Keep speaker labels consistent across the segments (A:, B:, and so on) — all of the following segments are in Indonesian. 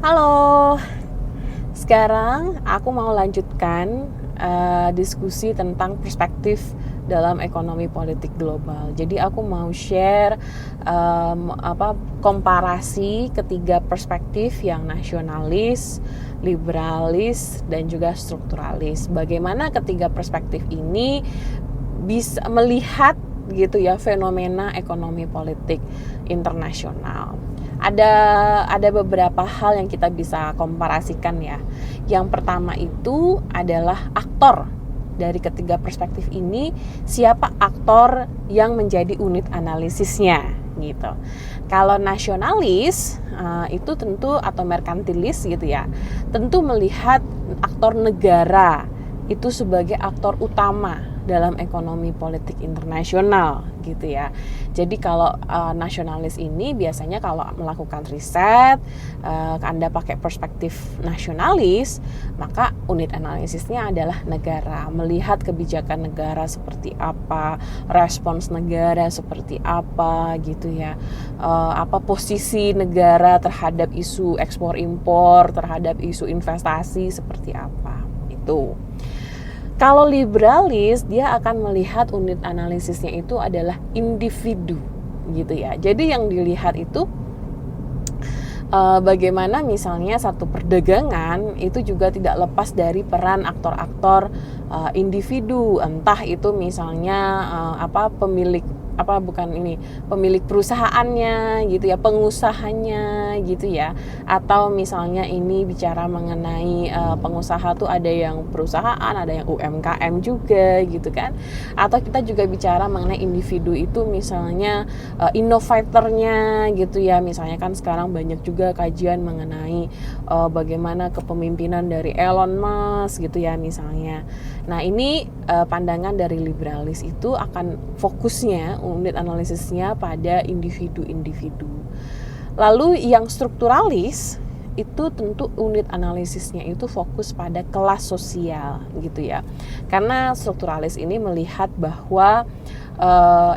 A: Halo, sekarang aku mau lanjutkan diskusi tentang perspektif dalam ekonomi politik global. Jadi aku mau share komparasi ketiga perspektif yang nasionalis, liberalis, dan juga strukturalis. Bagaimana ketiga perspektif ini bisa melihat gitu ya fenomena ekonomi politik internasional. Ada beberapa hal yang kita bisa komparasikan ya. Yang pertama itu adalah aktor. Dari ketiga perspektif ini, siapa aktor yang menjadi unit analisisnya gitu. Kalau nasionalis itu tentu atau merkantilis gitu ya, tentu melihat aktor negara itu sebagai aktor utama dalam ekonomi politik internasional gitu ya. Jadi kalau nasionalis ini biasanya kalau melakukan riset, Anda pakai perspektif nasionalis, maka unit analisisnya adalah negara, melihat kebijakan negara seperti apa, respons negara seperti apa gitu ya, apa posisi negara terhadap isu ekspor impor, terhadap isu investasi seperti apa itu. Kalau liberalis, dia akan melihat unit analisisnya itu adalah individu gitu ya. Jadi yang dilihat itu bagaimana misalnya satu perdagangan itu juga tidak lepas dari peran aktor-aktor individu, entah itu misalnya pemilik perusahaannya gitu ya, pengusahanya gitu ya, atau misalnya ini bicara mengenai pengusaha tuh ada yang perusahaan, ada yang UMKM juga gitu kan, atau kita juga bicara mengenai individu itu misalnya inovatornya gitu ya, misalnya kan sekarang banyak juga kajian mengenai bagaimana kepemimpinan dari Elon Musk gitu ya misalnya. Nah ini pandangan dari liberalis itu akan fokusnya unit analisisnya pada individu-individu. Lalu yang strukturalis itu tentu unit analisisnya itu fokus pada kelas sosial gitu ya. Karena strukturalis ini melihat bahwa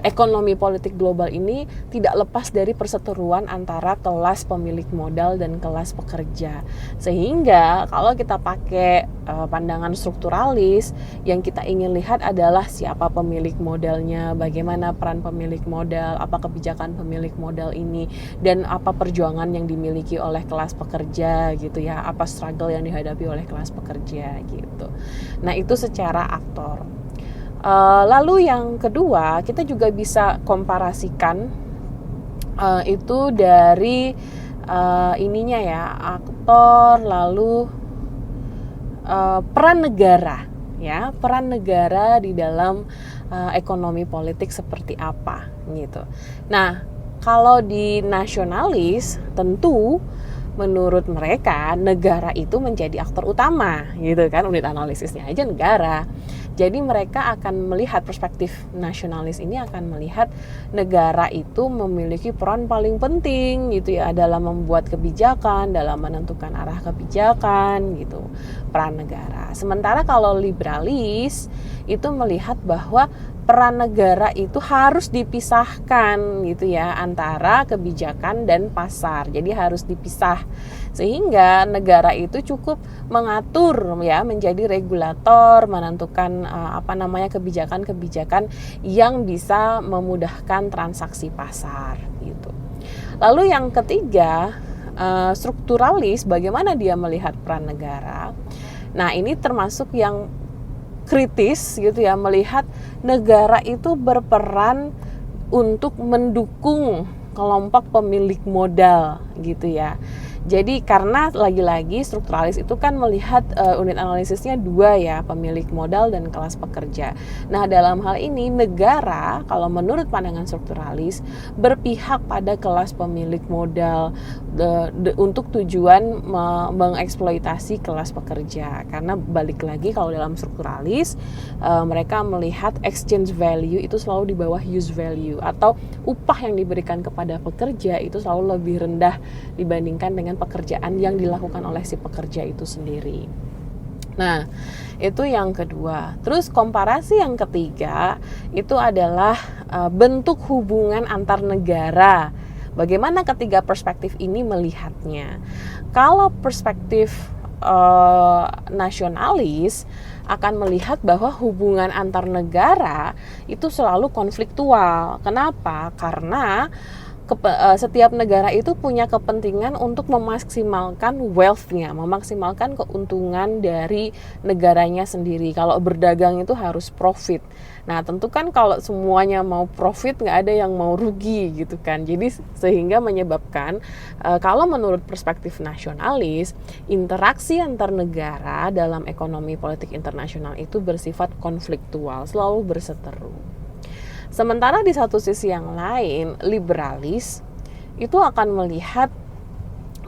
A: ekonomi politik global ini tidak lepas dari perseteruan antara kelas pemilik modal dan kelas pekerja. Sehingga kalau kita pakai pandangan strukturalis, yang kita ingin lihat adalah siapa pemilik modalnya, bagaimana peran pemilik modal, apa kebijakan pemilik modal ini, dan apa perjuangan yang dimiliki oleh kelas pekerja gitu ya, apa struggle yang dihadapi oleh kelas pekerja gitu. Nah itu secara aktor. Lalu yang kedua, kita juga bisa komparasikan itu dari ininya ya, aktor, lalu peran negara ya, peran negara di dalam ekonomi politik seperti apa gitu. Nah, kalau di nasionalis tentu menurut mereka negara itu menjadi aktor utama gitu kan, unit analisisnya aja negara. Jadi mereka akan melihat, perspektif nasionalis ini akan melihat negara itu memiliki peran paling penting gitu ya dalam membuat kebijakan, dalam menentukan arah kebijakan gitu, peran negara. Sementara kalau liberalis itu melihat bahwa peran negara itu harus dipisahkan gitu ya antara kebijakan dan pasar. Jadi harus dipisah sehingga negara itu cukup mengatur ya, menjadi regulator, menentukan kebijakan-kebijakan yang bisa memudahkan transaksi pasar gitu. Lalu yang ketiga, strukturalis, bagaimana dia melihat peran negara. Nah, ini termasuk yang kritis gitu ya, melihat negara itu berperan untuk mendukung kelompok pemilik modal gitu ya. Jadi karena lagi-lagi strukturalis itu kan melihat unit analisisnya dua ya, pemilik modal dan kelas pekerja. Nah dalam hal ini negara kalau menurut pandangan strukturalis berpihak pada kelas pemilik modal untuk tujuan mengeksploitasi kelas pekerja. Karena balik lagi kalau dalam strukturalis mereka melihat exchange value itu selalu di bawah use value, atau upah yang diberikan kepada pekerja itu selalu lebih rendah dibandingkan dengan pekerjaan yang dilakukan oleh si pekerja itu sendiri. Nah, itu yang kedua. Terus komparasi yang ketiga itu adalah bentuk hubungan antar negara. Bagaimana ketiga perspektif ini melihatnya? Kalau perspektif nasionalis akan melihat bahwa hubungan antar negara itu selalu konfliktual. Kenapa? Karena setiap negara itu punya kepentingan untuk memaksimalkan wealth-nya, memaksimalkan keuntungan dari negaranya sendiri. Kalau berdagang itu harus profit. Nah, tentu kan kalau semuanya mau profit, nggak ada yang mau rugi gitu kan. Jadi sehingga menyebabkan kalau menurut perspektif nasionalis, interaksi antar negara dalam ekonomi politik internasional itu bersifat konfliktual, selalu berseteru. Sementara di satu sisi yang lain, liberalis itu akan melihat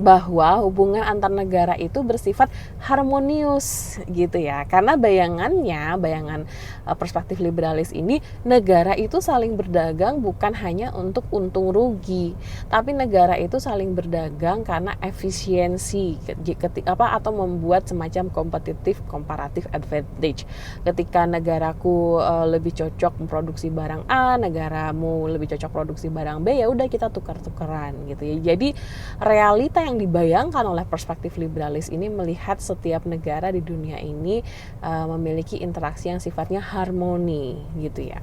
A: bahwa hubungan antar negara itu bersifat harmonius gitu ya. Karena bayangan perspektif liberalis ini, negara itu saling berdagang bukan hanya untuk untung rugi, tapi negara itu saling berdagang karena efisiensi atau membuat semacam comparative advantage. Ketika negaraku lebih cocok memproduksi barang A, negaramu lebih cocok produksi barang B, ya udah kita tukar-tukaran gitu ya. Jadi realita yang dibayangkan oleh perspektif liberalis ini melihat setiap negara di dunia ini memiliki interaksi yang sifatnya harmoni gitu ya.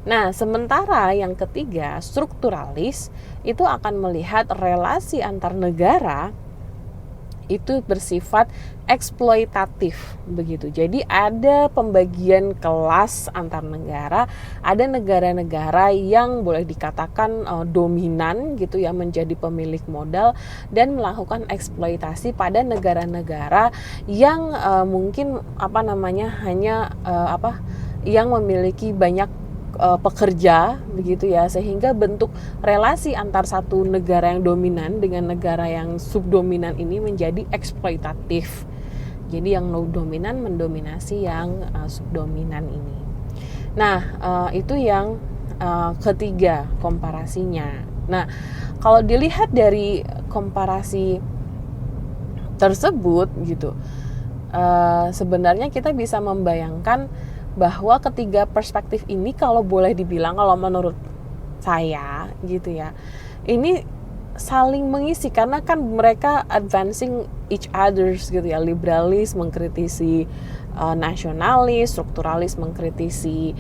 A: Nah, sementara yang ketiga, strukturalis itu akan melihat relasi antar negara itu bersifat eksploitatif begitu. Jadi ada pembagian kelas antar negara, ada negara-negara yang boleh dikatakan dominan gitu ya, menjadi pemilik modal dan melakukan eksploitasi pada negara-negara yang mungkin hanya yang memiliki banyak pekerja begitu ya, sehingga bentuk relasi antar satu negara yang dominan dengan negara yang subdominan ini menjadi eksploitatif. Jadi yang dominan mendominasi yang subdominan ini. Nah, itu yang ketiga komparasinya. Nah, kalau dilihat dari komparasi tersebut gitu, sebenarnya kita bisa membayangkan bahwa ketiga perspektif ini kalau boleh dibilang, kalau menurut saya gitu ya, ini saling mengisi karena kan mereka advancing each others gitu ya. Liberalis mengkritisi nasionalis, strukturalis mengkritisi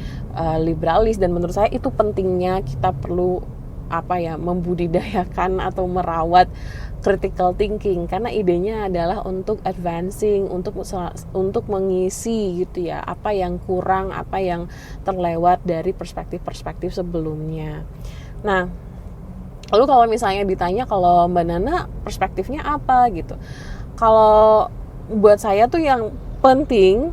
A: liberalis, dan menurut saya itu pentingnya kita perlu membudidayakan atau merawat critical thinking, karena idenya adalah untuk advancing, untuk mengisi gitu ya, apa yang kurang, apa yang terlewat dari perspektif-perspektif sebelumnya. Nah, lalu kalau misalnya ditanya kalau Mbak Nana perspektifnya apa gitu, kalau buat saya tuh yang penting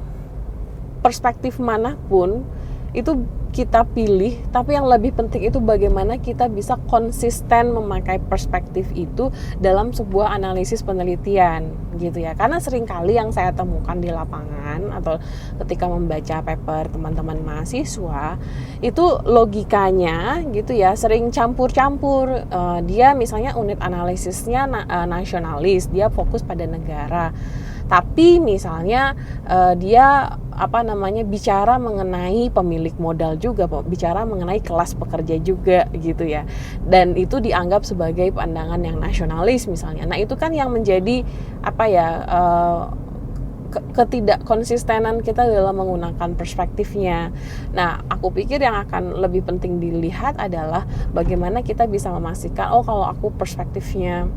A: perspektif manapun itu kita pilih, tapi yang lebih penting itu bagaimana kita bisa konsisten memakai perspektif itu dalam sebuah analisis penelitian gitu ya. Karena seringkali yang saya temukan di lapangan atau ketika membaca paper teman-teman mahasiswa itu logikanya gitu ya sering campur-campur. Dia misalnya unit analisisnya nasionalis, dia fokus pada negara. Tapi misalnya dia bicara mengenai pemilik modal juga, bicara mengenai kelas pekerja juga gitu ya. Dan itu dianggap sebagai pandangan yang nasionalis misalnya. Nah, itu kan yang menjadi ketidakkonsistenan kita dalam menggunakan perspektifnya. Nah, aku pikir yang akan lebih penting dilihat adalah bagaimana kita bisa memastikan, kalau aku perspektifnya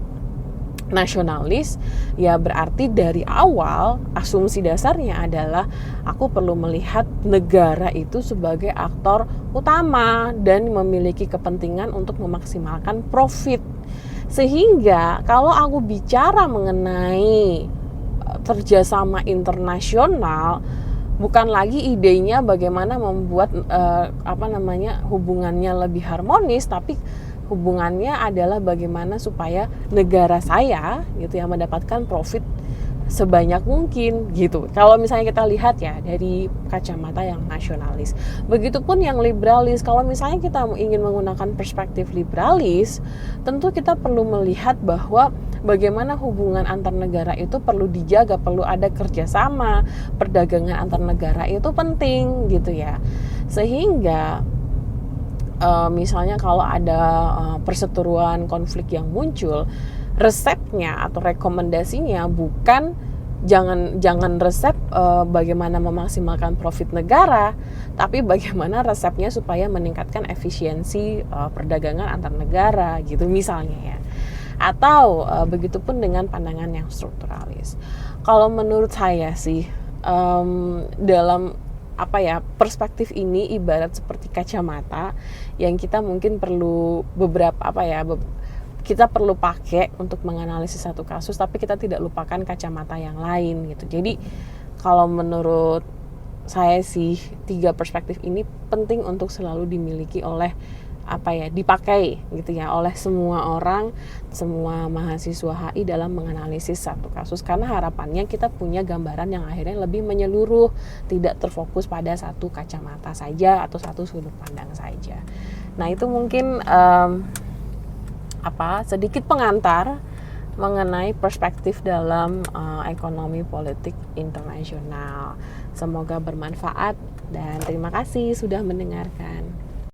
A: nasionalis, ya berarti dari awal asumsi dasarnya adalah aku perlu melihat negara itu sebagai aktor utama dan memiliki kepentingan untuk memaksimalkan profit. Sehingga kalau aku bicara mengenai kerjasama internasional, bukan lagi idenya bagaimana membuat hubungannya lebih harmonis, tapi hubungannya adalah bagaimana supaya negara saya gitu ya mendapatkan profit sebanyak mungkin gitu. Kalau misalnya kita lihat ya dari kacamata yang nasionalis. Begitupun yang liberalis. Kalau misalnya kita ingin menggunakan perspektif liberalis, tentu kita perlu melihat bahwa bagaimana hubungan antar negara itu perlu dijaga, perlu ada kerjasama, perdagangan antar negara itu penting gitu ya. Sehingga misalnya kalau ada perseteruan konflik yang muncul, resepnya atau rekomendasinya bukan jangan resep bagaimana memaksimalkan profit negara, tapi bagaimana resepnya supaya meningkatkan efisiensi perdagangan antar negara gitu misalnya ya. Atau begitupun dengan pandangan yang strukturalis. Kalau menurut saya sih dalam perspektif ini ibarat seperti kacamata yang kita mungkin perlu kita perlu pakai untuk menganalisis satu kasus, tapi kita tidak lupakan kacamata yang lain gitu. Jadi kalau menurut saya sih 3 perspektif ini penting untuk selalu dimiliki oleh dipakai gitu ya oleh semua orang, semua mahasiswa HI dalam menganalisis satu kasus, karena harapannya kita punya gambaran yang akhirnya lebih menyeluruh, tidak terfokus pada satu kacamata saja atau satu sudut pandang saja. Nah itu mungkin sedikit pengantar mengenai perspektif dalam ekonomi politik internasional. Semoga bermanfaat dan terima kasih sudah mendengarkan.